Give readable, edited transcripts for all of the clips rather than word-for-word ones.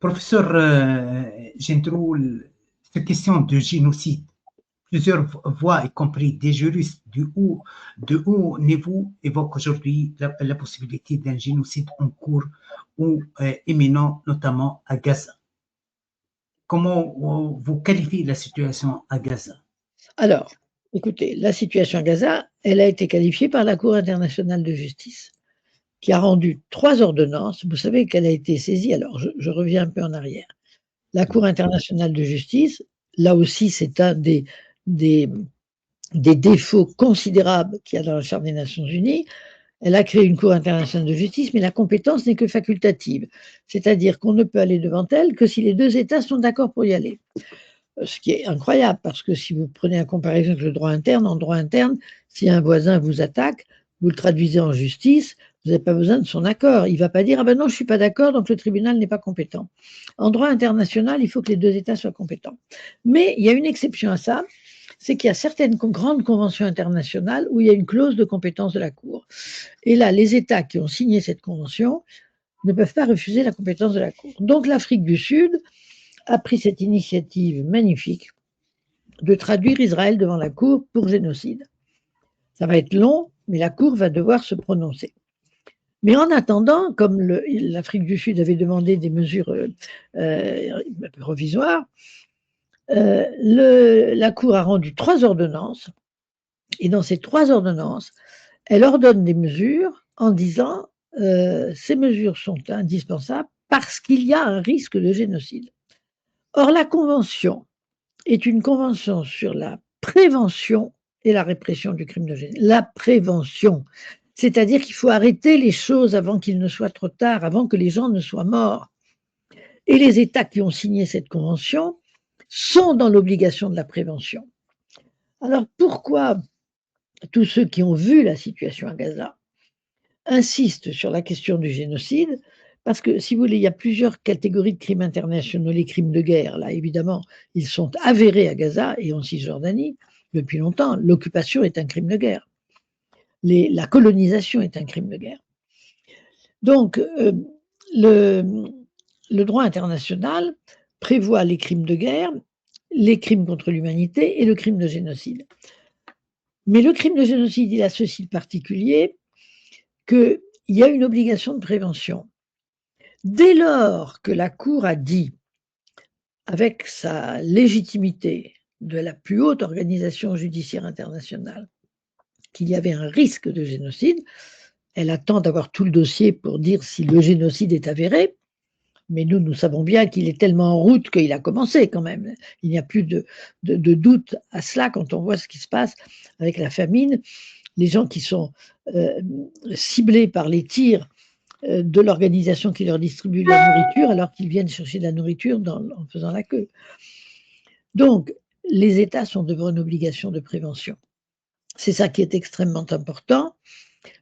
Professeur Gendrou, cette question de génocide, plusieurs voix, y compris des juristes de haut niveau, évoquent aujourd'hui la possibilité d'un génocide en cours ou imminent, notamment à Gaza. Comment vous qualifiez la situation à Gaza? Alors, écoutez, la situation à Gaza, elle a été qualifiée par la Cour internationale de justice, qui a rendu 3 ordonnances. Vous savez qu'elle a été saisie, alors je reviens un peu en arrière. La Cour internationale de justice, là aussi, c'est un des, des défauts considérables qu'il y a dans la Charte des Nations Unies. Elle a créé une Cour internationale de justice, mais la compétence n'est que facultative. C'est-à-dire qu'on ne peut aller devant elle que si les deux États sont d'accord pour y aller. Ce qui est incroyable, parce que si vous prenez la comparaison avec le droit interne, en droit interne, si un voisin vous attaque, vous le traduisez en justice, vous n'avez pas besoin de son accord. Il ne va pas dire « Ah ben non, je ne suis pas d'accord, donc le tribunal n'est pas compétent ». En droit international, il faut que les deux États soient compétents. Mais il y a une exception à ça, c'est qu'il y a certaines grandes conventions internationales où il y a une clause de compétence de la Cour. Et là, les États qui ont signé cette convention ne peuvent pas refuser la compétence de la Cour. Donc l'Afrique du Sud a pris cette initiative magnifique de traduire Israël devant la Cour pour génocide. Ça va être long, mais la Cour va devoir se prononcer. Mais en attendant, comme l'Afrique du Sud avait demandé des mesures provisoires, la Cour a rendu 3 ordonnances, et dans ces 3 ordonnances, elle ordonne des mesures en disant ces mesures sont indispensables parce qu'il y a un risque de génocide. Or, la Convention est une convention sur la prévention et la répression du crime de génocide. La prévention, c'est-à-dire qu'il faut arrêter les choses avant qu'il ne soit trop tard, avant que les gens ne soient morts. Et les États qui ont signé cette convention sont dans l'obligation de la prévention. Alors pourquoi tous ceux qui ont vu la situation à Gaza insistent sur la question du génocide? Parce que, si vous voulez, il y a plusieurs catégories de crimes internationaux. Les crimes de guerre, là, évidemment, ils sont avérés à Gaza et en Cisjordanie depuis longtemps. L'occupation est un crime de guerre. La colonisation est un crime de guerre. Donc, le droit international prévoit les crimes de guerre, les crimes contre l'humanité et le crime de génocide. Mais le crime de génocide, il a ceci de particulier qu'il y a une obligation de prévention. Dès lors que la Cour a dit, avec sa légitimité de la plus haute organisation judiciaire internationale, qu'il y avait un risque de génocide, elle attend d'avoir tout le dossier pour dire si le génocide est avéré, mais nous savons bien qu'il est tellement en route qu'il a commencé quand même. Il n'y a plus de doute à cela quand on voit ce qui se passe avec la famine, les gens qui sont ciblés par les tirs de l'organisation qui leur distribue la nourriture alors qu'ils viennent chercher de la nourriture en faisant la queue. Donc, les États sont devant une obligation de prévention. C'est ça qui est extrêmement important,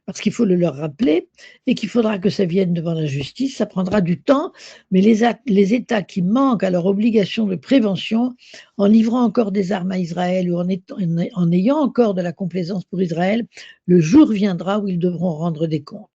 parce qu'il faut le leur rappeler et qu'il faudra que ça vienne devant la justice. Ça prendra du temps, mais les États qui manquent à leur obligation de prévention, en livrant encore des armes à Israël ou en ayant encore de la complaisance pour Israël, le jour viendra où ils devront rendre des comptes.